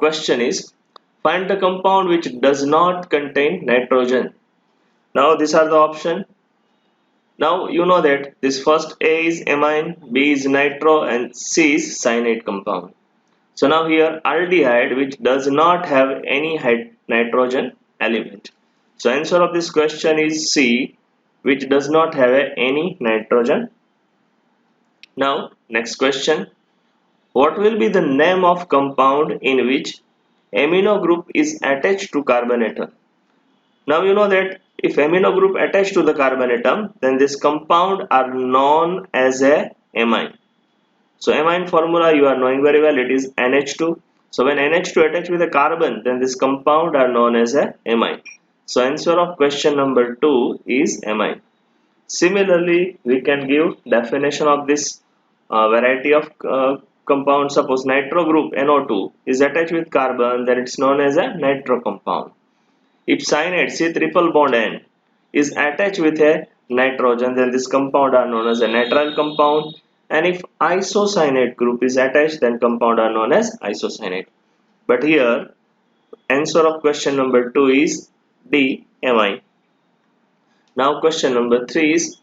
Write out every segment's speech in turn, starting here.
question is, find the compound which does not contain nitrogen. Now these are the option. Now you know that this first A is amine, B is nitro, and C is cyanide compound. So now here aldehyde which does not have any nitrogen element. So answer of this question is C, which does not have any nitrogen. Now next question, what will be the name of compound in which amino group is attached to carbon atom? Now you know that if amino group attached to the carbon atom, then this compound are known as a amine. So amine formula you are knowing very well, it is NH2. So when NH2 attach with a carbon, then this compound are known as a amine. So answer of question number 2 is amine. Similarly, we can give definition of this variety of compound. Suppose nitro group NO2 is attached with carbon, then it's known as a nitro compound. If cyanide C triple bond N is attached with a nitrogen, then this compound are known as a nitrile compound. And if isocyanate group is attached, then compound are known as isocyanate. But here answer of question number 2 is D, amine. Now question number 3 is,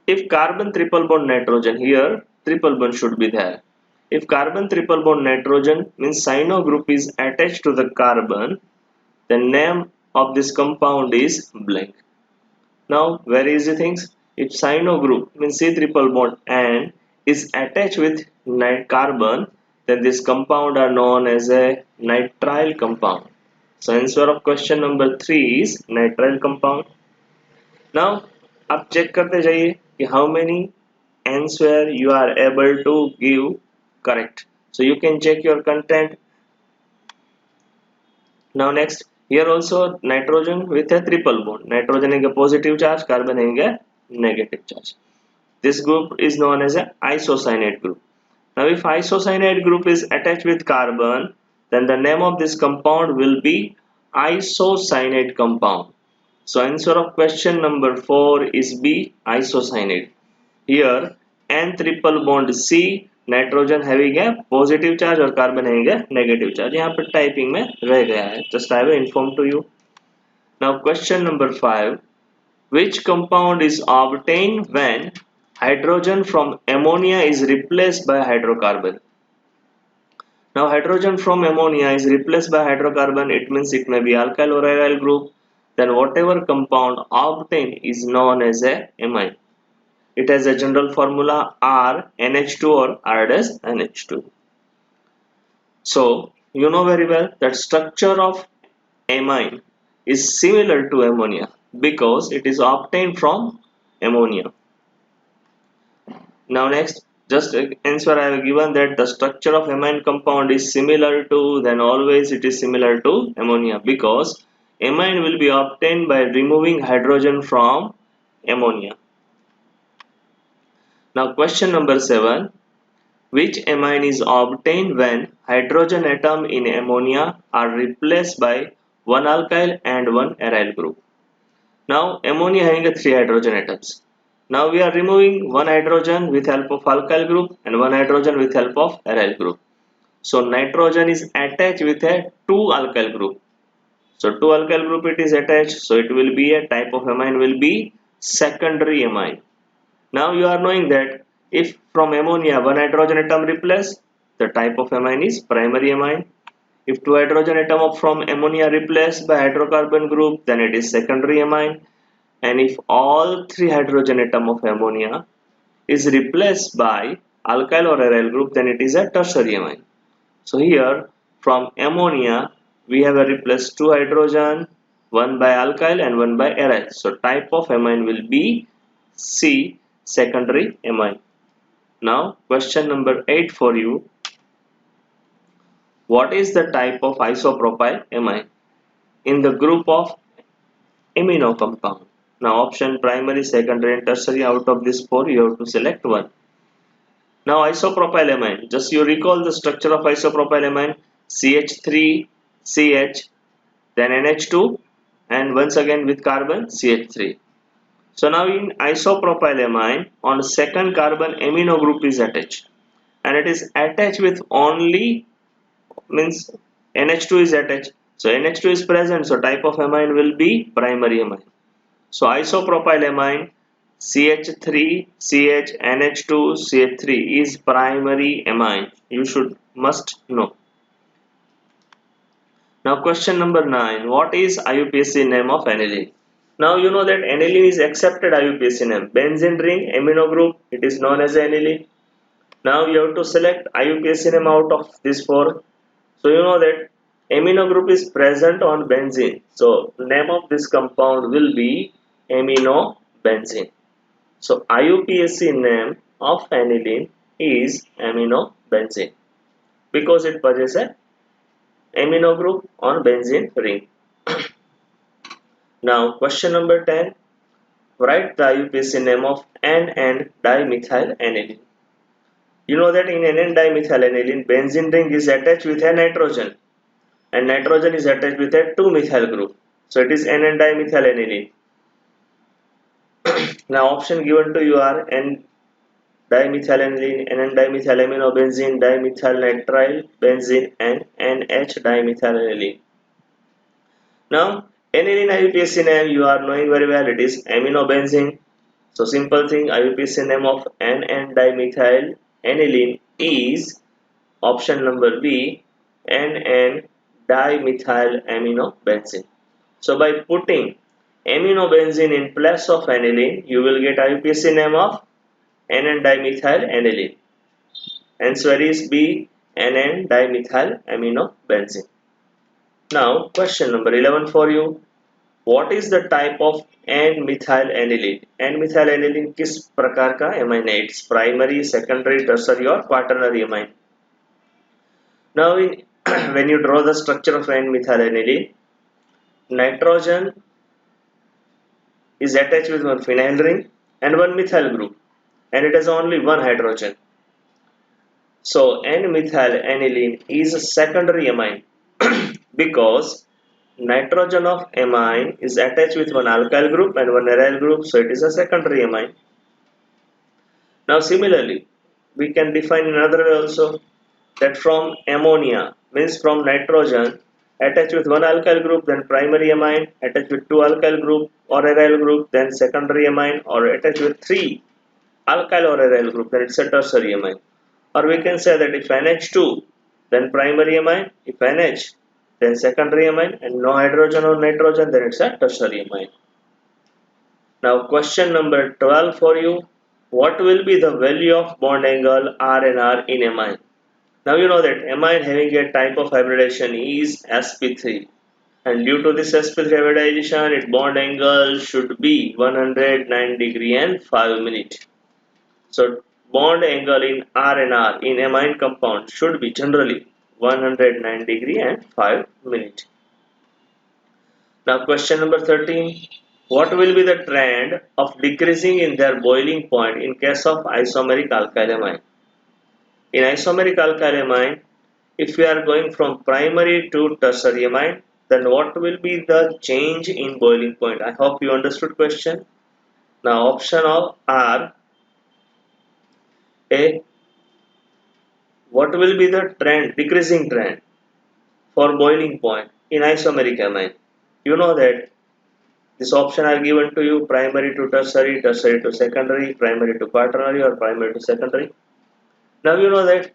if carbon triple bond nitrogen, here triple bond should be there. If carbon triple bond nitrogen means cyano group is attached to the carbon, the name of this compound is blank. Now very easy things. If cyano group means C triple bond N is attached with carbon, then this compound are known as a nitrile compound. So answer of question number 3 is nitrile compound. Now आप check करते जाइए कि how many answer you are able to give correct. So you can check your content. Now next, here also nitrogen with a triple bond. Nitrogen is a positive charge, carbon is a negative charge. This group is known as a isocyanate group. Now if isocyanate group is attached with carbon, then the name of this compound will be isocyanate compound. So answer of question number 4 is B, isocyanate. Here N triple bond C, nitrogen having है positive charge और carbon having है negative charge. यहाँ पर typing में रह गया है. Just I will inform to you. Now question number 5, which compound is obtained when hydrogen from ammonia is replaced by hydrocarbon? Now hydrogen from ammonia is replaced by hydrocarbon, it means it may be alkyl or aryl group. Then whatever compound obtained is known as a amine. It has a general formula R NH2 or R dash NH2. So you know very well that structure of amine is similar to ammonia because it is obtained from ammonia. Now next, just answer I have given that the structure of amine compound is similar to, then always it is similar to ammonia because amine will be obtained by removing hydrogen from ammonia. Now question number 7, which amine is obtained when hydrogen atom in ammonia are replaced by one alkyl and one aryl group? Now ammonia having 3 hydrogen atoms. Now we are removing one hydrogen with help of alkyl group and one hydrogen with help of aryl group. So nitrogen is attached with a 2 alkyl group. So 2 alkyl group it is attached, so it will be a type of amine will be secondary amine. Now you are knowing that if from ammonia one hydrogen atom replaced, the type of amine is primary amine. If 2 hydrogen atom from ammonia replaced by hydrocarbon group, then it is secondary amine. And if all 3 hydrogen atom of ammonia is replaced by alkyl or aryl group, then it is a tertiary amine. So here from ammonia we have a replaced 2 hydrogen, one by alkyl and one by aryl. So type of amine will be C, secondary amine. Now question number 8 for you. What is the type of isopropyl amine in the group of amino compound? Now option primary, secondary and tertiary, out of this 4 you have to select one. Now isopropyl amine, just you recall the structure of isopropyl amine, CH3, CH, then NH2 and once again with carbon CH3. So now in isopropyl amine, on second carbon amino group is attached and it is attached with only, means NH2 is attached. So NH2 is present, so type of amine will be primary amine. So isopropylamine CH3 CH NH2 CH3 is primary amine. You should must know. Now question number 9. What is IUPAC name of aniline? Now you know that aniline is accepted IUPAC name. Benzene ring amino group, it is known as aniline. Now you have to select IUPAC name out of these four. So you know that amino group is present on benzene. So name of this compound will be aminobenzene. So IUPAC name of aniline is aminobenzene because it possesses a amino group on benzene ring. Now question number 10. Write the IUPAC name of N,N dimethyl You know that in N,N dimethyl benzene ring is attached with a nitrogen and nitrogen is attached with a 2-methyl group. So it is N,N dimethyl Now option given to you are N-dimethylaniline, N,N-dimethylaminobenzene, dimethylnitrile benzene and NH-dimethylaniline. Now aniline IUPAC name you are knowing very well, it is aminobenzene. So simple thing, IUPAC name of N,N-dimethyl is option number B, N,N-dimethylaminobenzene. So by putting aminobenzene in place of aniline, you will get IUPAC name of N,N-dimethyl Answer is B, N,N-dimethylaminobenzene. Now question number 11 for you. What is the type of N-methyl N-methyl किस प्रकार का amine है? It's primary, secondary, tertiary or quaternary amine. Now when you draw the structure of N-methyl nitrogen is attached with one phenyl ring and one methyl group and it has only one hydrogen. So N-methyl is a secondary amine because nitrogen of amine is attached with one alkyl group and one aryl group, so it is a secondary amine. Now similarly, we can define another way also, that from ammonia means from nitrogen attached with one alkyl group, then primary amine, attached with two alkyl group or aryl group, then secondary amine, or attached with three alkyl or aryl group, then it's a tertiary amine. Or we can say that if NH2 then primary amine, if NH then secondary amine, and no hydrogen or nitrogen, then it's a tertiary amine. Now question number 12 for you. What will be the value of bond angle R and R in amine? Now you know that amine having a type of hybridization is sp3, and due to this sp3 hybridization, its bond angle should be 109 degree and 5 minutes. So bond angle in R and R in amine compound should be generally 109 degree and 5 minutes. Now question number 13. What will be the trend of decreasing in their boiling point in case of isomeric alkyl amine? In isomeric alkyl amine, if we are going from primary to tertiary amine, then what will be the change in boiling point? I hope you understood question. Now option of R, A. What will be the trend, decreasing trend for boiling point in isomeric amine? You know that this option are given to you: primary to tertiary, tertiary to secondary, primary to quaternary, or primary to secondary. Now you know that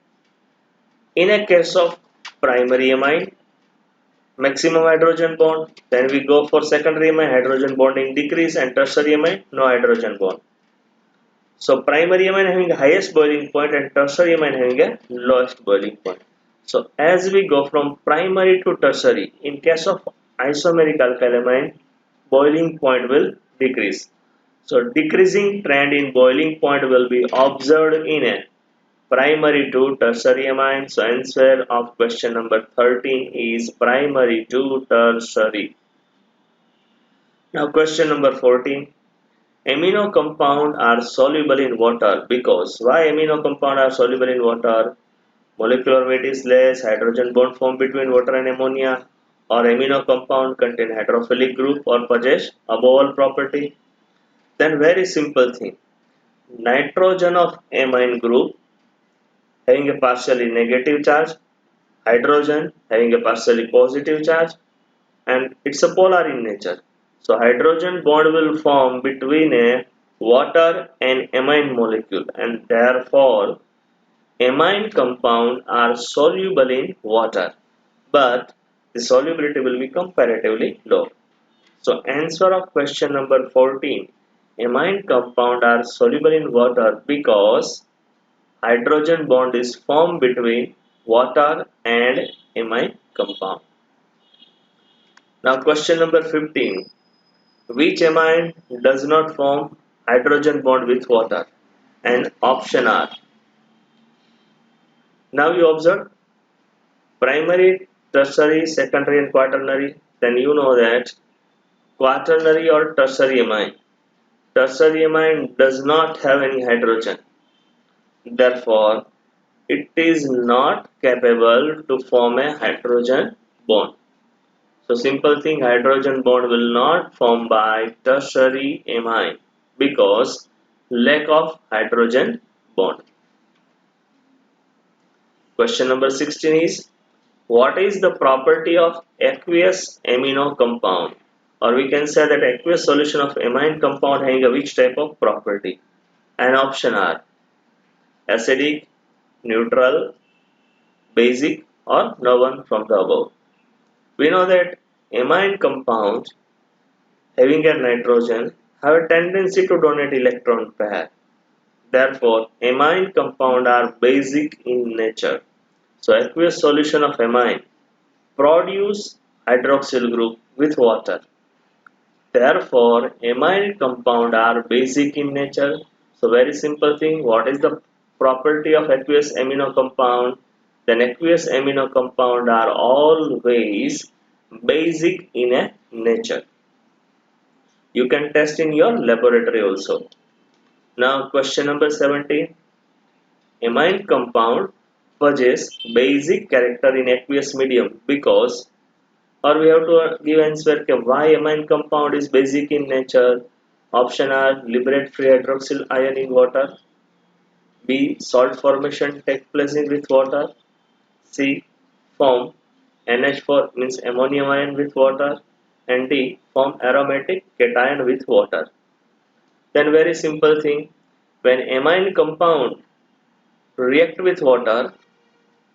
in a case of primary amine, maximum hydrogen bond, then we go for secondary amine, hydrogen bonding decrease, and tertiary amine, no hydrogen bond. So primary amine having the highest boiling point and tertiary amine having a lowest boiling point. So as we go from primary to tertiary, in case of isomeric alkyl amine, boiling point will decrease. So decreasing trend in boiling point will be observed in a primary to tertiary amine. So answer of question number 13 is primary to tertiary. Now question number 14. Amino compound are soluble in water because why amino compound are soluble in water? Molecular weight is less, hydrogen bond formed between water and ammonia, or amino compound contain hydrophilic group or possess above all property. Then very simple thing, nitrogen of amine group having a partially negative charge, hydrogen having a partially positive charge, and it's a polar in nature. So hydrogen bond will form between a water and amine molecule, and therefore amine compound are soluble in water, but the solubility will be comparatively low. So answer of question number 14. Amine compound are soluble in water because hydrogen bond is formed between water and amine compound. Now question number 15. Which amine does not form hydrogen bond with water? And option are. Now you observe primary, tertiary, secondary and quaternary. Then you know that quaternary or tertiary amine. Tertiary amine does not have any hydrogen. Therefore, it is not capable to form a hydrogen bond. So simple thing, hydrogen bond will not form by tertiary amine because lack of hydrogen bond. Question number 16 is, what is the property of aqueous amino compound? Or we can say that aqueous solution of amine compound having a which type of property? And option are acidic, neutral, basic, or no one from the above. We know that amine compounds having a nitrogen have a tendency to donate electron pair. Therefore, amine compound are basic in nature. So aqueous solution of amine produce hydroxyl group with water. Therefore, amine compound are basic in nature. So very simple thing, what is the property of aqueous amino compound? Then aqueous amino compound are always basic in a nature. You can test in your laboratory also. Now question number 17. Amine compound possess basic character in aqueous medium because, or we have to give answer why amine compound is basic in nature. Option are liberate free hydroxyl ion in water. B. Salt formation take place in with water. C. Form NH4 means ammonium ion with water. And D. Form aromatic cation with water. Then very simple thing, when amine compound react with water,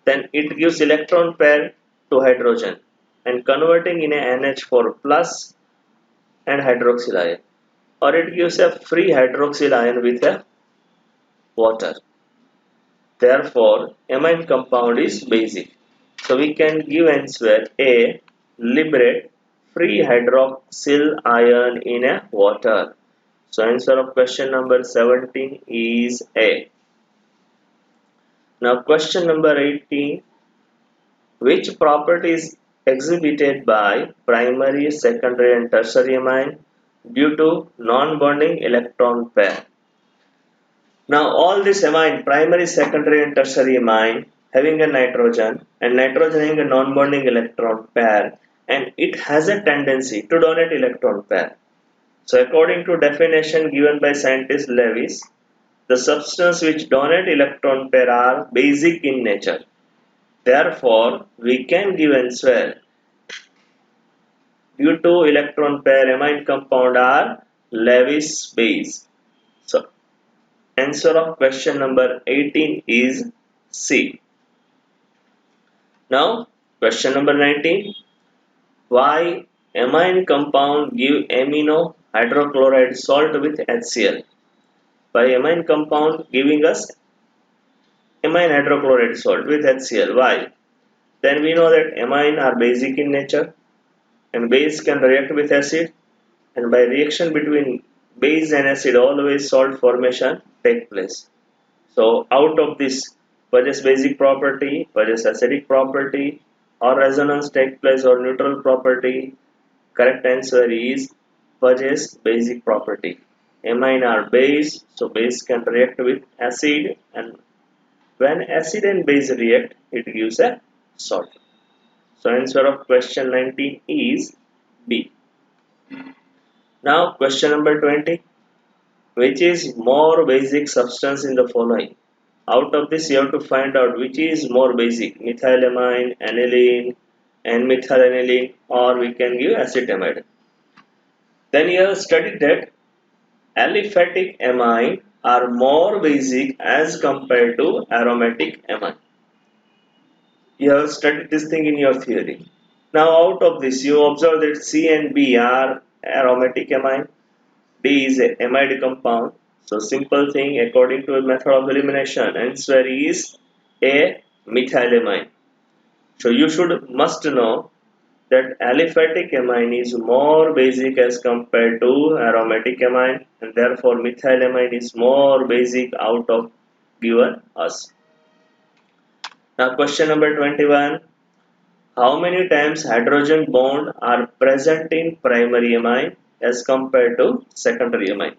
then it gives electron pair to hydrogen and converting in a NH4 plus and hydroxyl ion, or it gives a free hydroxyl ion with a water. Therefore, amine compound is basic. So we can give answer A. Liberate free hydroxyl ion in a water. So answer of question number 17 is A. Now question number 18. Which property is exhibited by primary, secondary and tertiary amine due to non-bonding electron pair? Now all this amine, primary, secondary and tertiary amine having a nitrogen and nitrogen having a non-bonding electron pair, and it has a tendency to donate electron pair. So according to definition given by scientist Lewis, the substance which donate electron pair are basic in nature. Therefore, we can give answer due to electron pair amine compound are Lewis base. So answer of question number 18 is C. Now question number 19. Why amine compound give amino hydrochloride salt with HCl? Why amine compound giving us amine hydrochloride salt with HCl? Why? Then we know that amine are basic in nature and base can react with acid, and by reaction between base and acid always salt formation take place. So out of this, possess basic property, possess acidic property, or resonance take place or neutral property. Correct answer is possess basic property. Amine are base, so base can react with acid, and when acid and base react, it gives a salt. So answer of question 19 is B. Now question number 20. Which is more basic substance in the following? Out of this, you have to find out which is more basic, methylamine, aniline, and methylaniline, or we can give acetamide. Then you have studied that aliphatic amine are more basic as compared to aromatic amine. You have studied this thing in your theory. Now out of this, you observe that C and B are aromatic amine, D is a amide compound. So simple thing, according to a method of elimination, answer is a methylamine. So you must know that aliphatic amine is more basic as compared to aromatic amine, and therefore methylamine is more basic out of given us. Now question number 21. How many times hydrogen bond are present in primary amine as compared to secondary amine?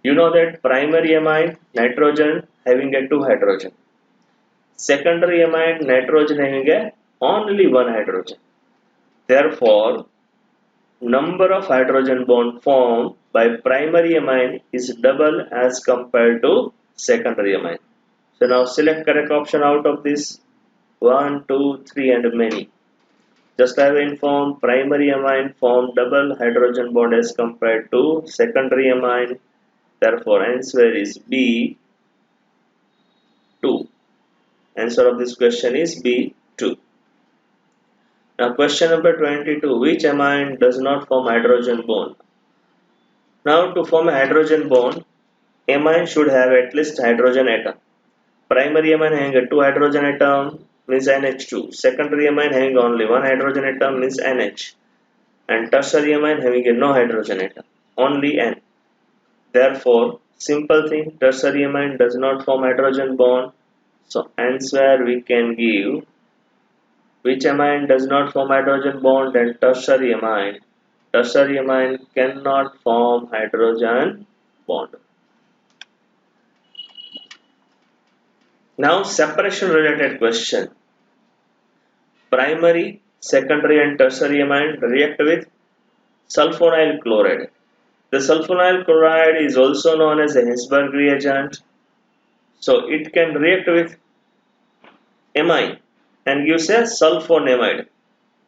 You know that primary amine, nitrogen having a 2 hydrogen. Secondary amine, nitrogen having a only 1 hydrogen. Therefore, number of hydrogen bond formed by primary amine is double as compared to secondary amine. So now select correct option out of this 1, 2, 3 and many. Just I have informed primary amine form double hydrogen bond as compared to secondary amine. Therefore answer is B 2. Answer of this question is B 2. Now question number 22. Which amine does not form hydrogen bond? Now to form a hydrogen bond, amine should have at least hydrogen atom. Primary amine having a 2 hydrogen atom means NH2. Secondary amine having only 1 hydrogen atom means NH. And tertiary amine having a no hydrogen atom, only N. Therefore, simple thing, tertiary amine does not form hydrogen bond. So answer we can give which amine does not form hydrogen bond, and tertiary amine. Tertiary amine cannot form hydrogen bond. Now separation related question. Primary, secondary and tertiary amine react with sulfonyl chloride. The sulfonyl chloride is also known as a Hesburgh reagent. So it can react with amine and gives a sulfonamide.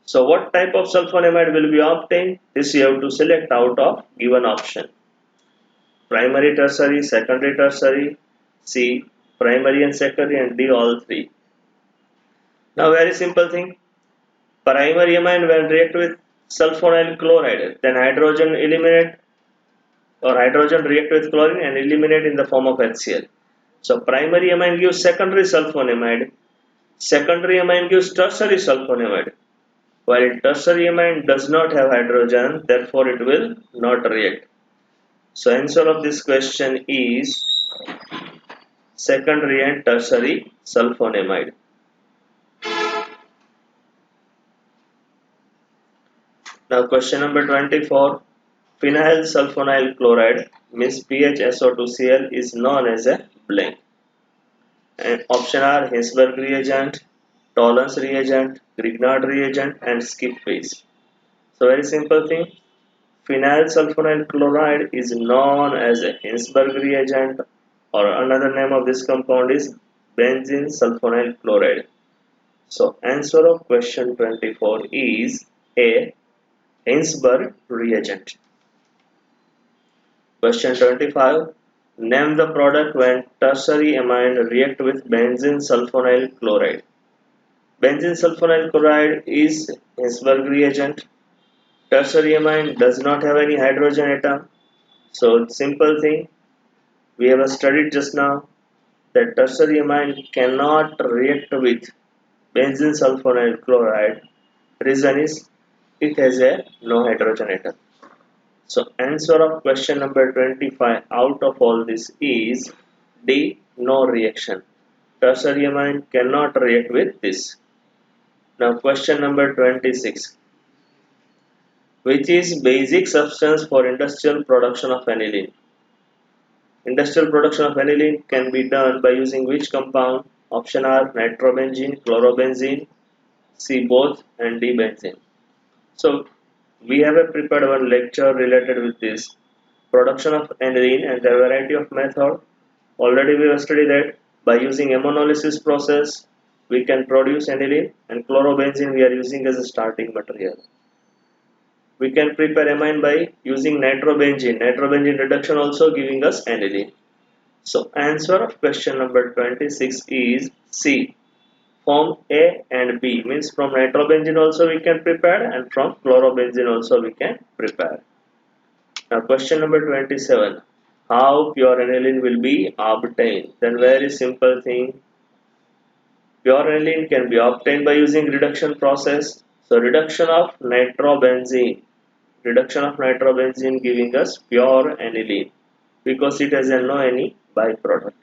So what type of sulfonamide will be obtained? This you have to select out of given option. Primary, tertiary, secondary, tertiary, C, primary and secondary, and D, all three. Now very simple thing. Primary amine when react with sulfonyl chloride, then hydrogen eliminate or hydrogen react with chlorine and eliminate in the form of HCl. So primary amine gives secondary sulfonamide. Secondary amine gives tertiary sulfonamide. While tertiary amine does not have hydrogen, therefore it will not react. So answer of this question is secondary and tertiary sulfonamide. Now question number 24. Phenyl sulfonyl chloride means PHSO2Cl is known as a blank. And option are Hesburgh reagent, Tollens reagent, Grignard reagent, and skip phase. So very simple thing. Phenyl sulfonyl chloride is known as a Hesburgh reagent, or another name of this compound is benzene sulfonyl chloride. So answer of question 24 is A. Hesburgh reagent. Question 25. Name the product when tertiary amine react with benzene sulfonyl chloride. Benzene sulfonyl chloride is Hesburgh reagent. Tertiary amine does not have any hydrogen atom. So simple thing, we have studied just now that tertiary amine cannot react with benzene sulfonyl chloride. Reason is it has a no hydrogen atom. So answer of question number 25 out of all this is D, no reaction. Tertiary amine cannot react with this. Now question number 26. Which is basic substance for industrial production of aniline? Industrial production of aniline can be done by using which compound? Option are nitrobenzene, chlorobenzene, C both, and D benzene. So we have prepared one lecture related with this production of aniline and the variety of method. Already we have studied that By using ammonolysis process, we can produce aniline, and chlorobenzene we are using as a starting material. We can prepare amine by using nitrobenzene. Nitrobenzene reduction also giving us aniline. So answer of question number 26 is C. Form A and B, means from nitrobenzene also we can prepare and from chlorobenzene also we can prepare. Now question number 27. How pure aniline will be obtained? Then very simple thing. Pure aniline can be obtained by using reduction process. So reduction of nitrobenzene giving us pure aniline because it has no any byproduct.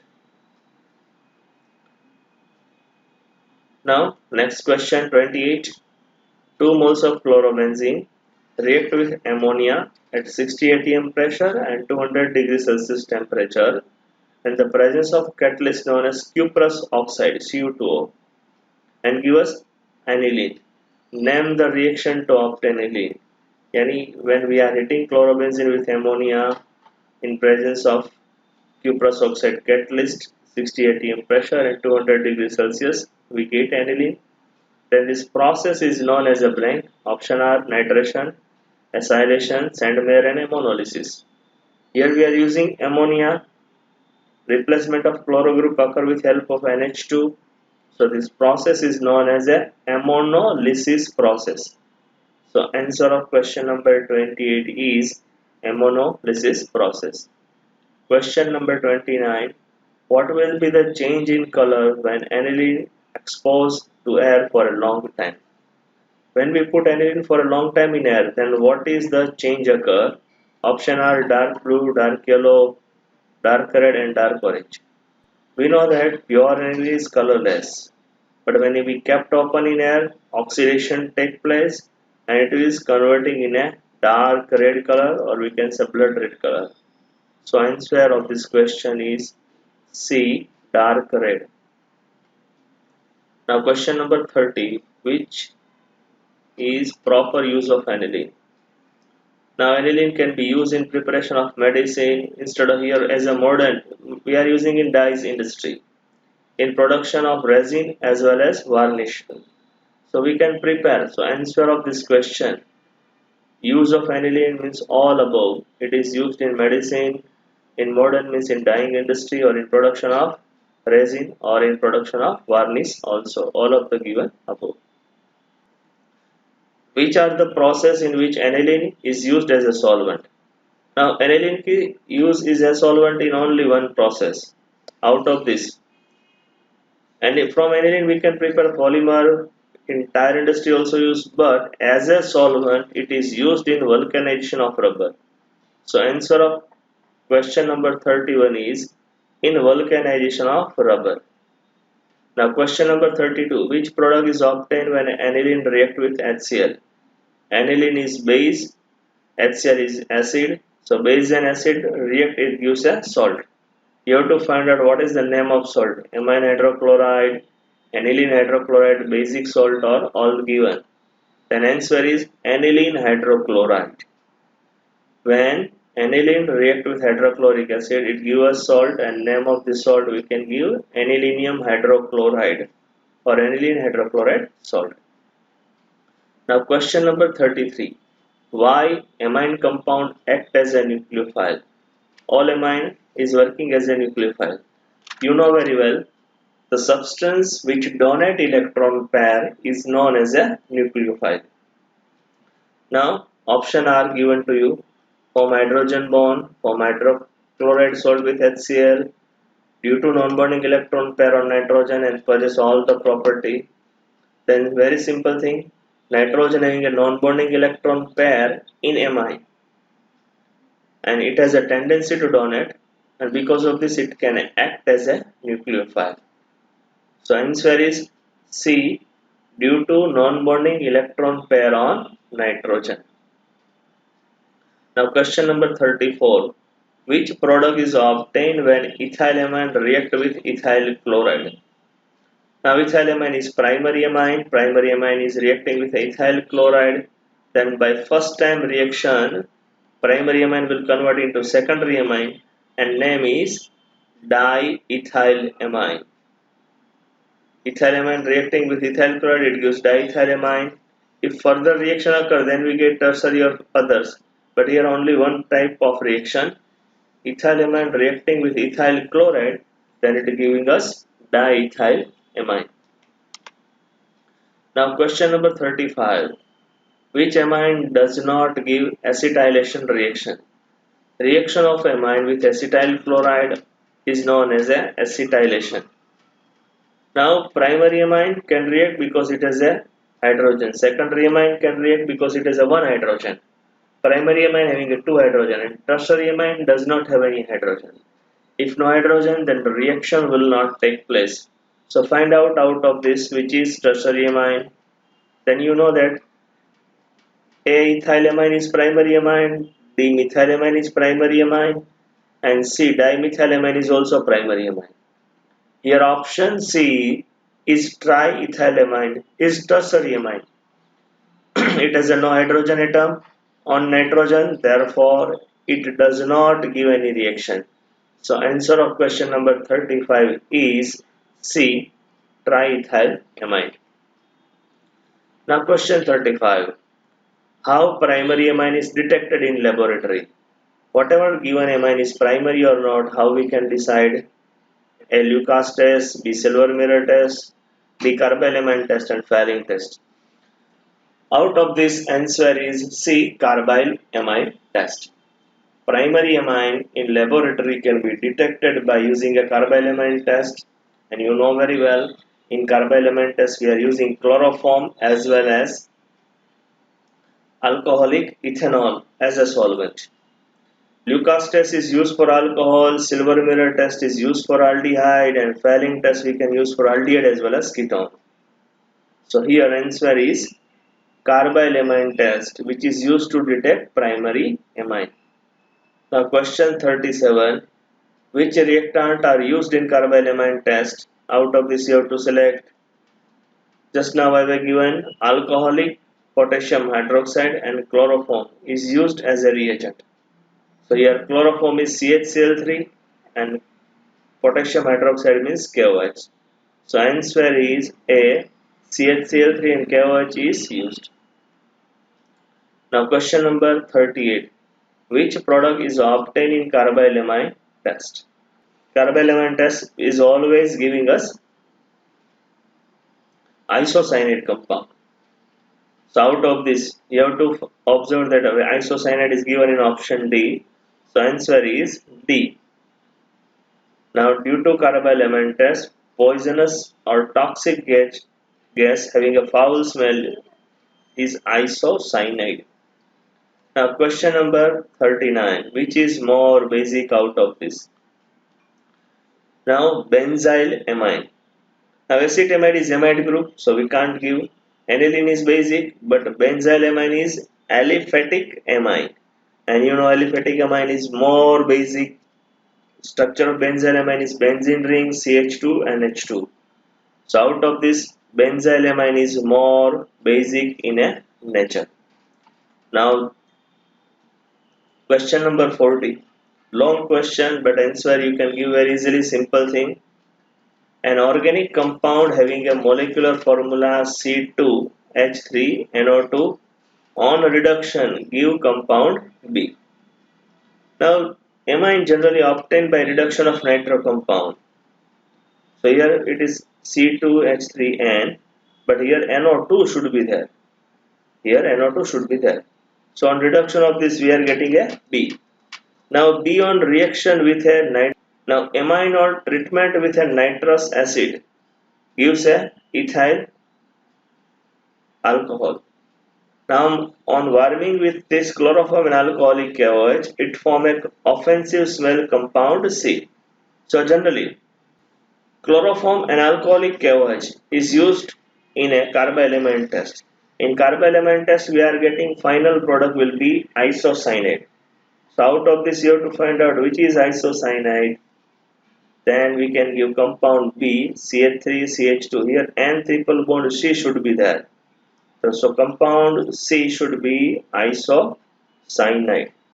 Now next question 28. 2 moles of chlorobenzene react with ammonia at 60 atm pressure and 200 degrees Celsius temperature in the presence of catalyst known as cuprous oxide Cu2O and give us aniline. Name the reaction to obtain aniline. Yani when we are heating chlorobenzene with ammonia in presence of cuprous oxide catalyst 60 atm pressure and 200 degrees Celsius we get aniline. Then this process is known as a blank. Option are nitration, acylation, Sandmeyer and ammonolysis. Here we are using ammonia. Replacement of chloro group occur with help of NH2. So this process is known as a ammonolysis process. So answer of question number 28 is ammonolysis process. Question number 29. What will be the change in color when aniline exposed to air for a long time? When we put aniline for a long time in air, then what is the change occur? Option are dark blue, dark yellow, dark red and dark orange. We know that pure aniline is colorless, but when we kept open in air, oxidation take place and it is converting in a dark red color, or we can say blood red color. So answer of this question is C, dark red. Now question number 30, which is proper use of aniline. Now aniline can be used in preparation of medicine. Instead of here as a modern, we are using in dyes industry, in production of resin as well as varnish. So we can prepare. So answer of this question, use of aniline means all above. It is used in medicine, in modern means in dyeing industry or in production of resin or in production of varnish also. All of the given above. Which are the process in which aniline is used as a solvent? Now aniline ki use is a solvent in only one process out of this. And from aniline we can prepare polymer, in tire industry also used, but as a solvent it is used in vulcanization of rubber. So answer of question number 31 is in vulcanization of rubber. Now question number 32. Which product is obtained when aniline react with HCl? Aniline is base, HCl is acid. So base and acid react, it gives a salt. You have to find out what is the name of salt. Amine hydrochloride, aniline hydrochloride, basic salt, or all given. Then answer is aniline hydrochloride. When aniline react with hydrochloric acid, it gives us salt, and name of this salt we can give anilinium hydrochloride or aniline hydrochloride salt. Now question number 33. Why amine compound act as a nucleophile? All amine is working as a nucleophile. You know very well, the substance which donate electron pair is known as a nucleophile. Now option are given to you. Form hydrogen bond, form hydrochloride salt with HCl, due to non-bonding electron pair on nitrogen and possess all the property. Then very simple thing, nitrogen having a non-bonding electron pair in amine, and it has a tendency to donate, and because of this it can act as a nucleophile. So answer is C, due to non-bonding electron pair on nitrogen. Now question number 34. Which product is obtained when ethylamine react with ethyl chloride? Now ethylamine is primary amine. Primary amine is reacting with ethyl chloride. Then by first time reaction, primary amine will convert into secondary amine and name is diethylamine. Ethylamine reacting with ethyl chloride, it gives diethylamine. If further reaction occur, then we get tertiary or others. But here only one type of reaction. Ethylamine reacting with ethyl chloride, then it is giving us diethylamine. Now question number 35. Which amine does not give acetylation reaction? Reaction of amine with acetyl chloride is known as a acetylation. Now primary amine can react because it has a hydrogen. Secondary amine can react because it has a one hydrogen. Primary amine having a two hydrogen, and tertiary amine does not have any hydrogen. If no hydrogen, then the reaction will not take place. So find out of this which is tertiary amine. Then you know that A ethylamine is primary amine, D methylamine is primary amine, and C dimethylamine is also primary amine. Here option C is triethylamine is tertiary amine. It has a no hydrogen atom on nitrogen, therefore it does not give any reaction. So answer of question number 35 is C triethylamine. Now question 35. How primary amine is detected in laboratory? Whatever given amine is primary or not, how we can decide? A Lucas test, B silver mirror test, D carbyl test, and Fehling test. Out of this answer is C carbyl amine test. Primary amine in laboratory can be detected by using a carbyl amine test, and you know very well in carbyl amine test we are using chloroform as well as alcoholic ethanol as a solvent. Lucas test is used for alcohol, silver mirror test is used for aldehyde, and Fehling test we can use for aldehyde as well as ketone. So here answer is carbyl amine test, which is used to detect primary amine. Now question 37. Which reactant are used in carbyl amine test? Out of this you have to select. Just now I have given alcoholic potassium hydroxide and chloroform is used as a reagent. So here chloroform is CHCl3 and potassium hydroxide means KOH. So answer is A, CHCl3 and KOH is used. Now question number 38. Which product is obtained in carbyl amine test? Carbyl amine test is always giving us isocyanate compound. So out of this, you have to observe that isocyanate is given in option D. So answer is D. Now due to carbyl amine test, poisonous or toxic gas having a foul smell is isocyanide. Now question number 39. Which is more basic out of this? Now benzyl amine. Now acetamide is amide group, so we can't give. Aniline is basic, but benzyl amine is aliphatic amine. And you know aliphatic amine is more basic. Structure of benzyl amine is benzene ring, CH2 and H2. So out of this, benzyl amine is more basic in a nature. Now question number 40. Long question, but answer you can give very easily. Simple thing. An organic compound having a molecular formula C2H3NO2 on reduction give compound B. Now amine generally obtained by reduction of nitro compound. So here it is C2H3N, but here NO2 should be there. Here NO2 should be there. So on reduction of this we are getting a B. Now B on reaction with a now amine or treatment with a nitrous acid gives a ethyl alcohol. Now on warming with this chloroform and alcoholic KOH, it form a offensive smell compound C. So generally chloroform and alcoholic KOH is used in a carbyl amine test. In carbyl amine test we are getting final product will be isocyanate. So out of this you have to find out which is isocyanate. Then we can give compound B, CH3, CH2. Here N triple bond C should be there. So compound C should be isocyanide.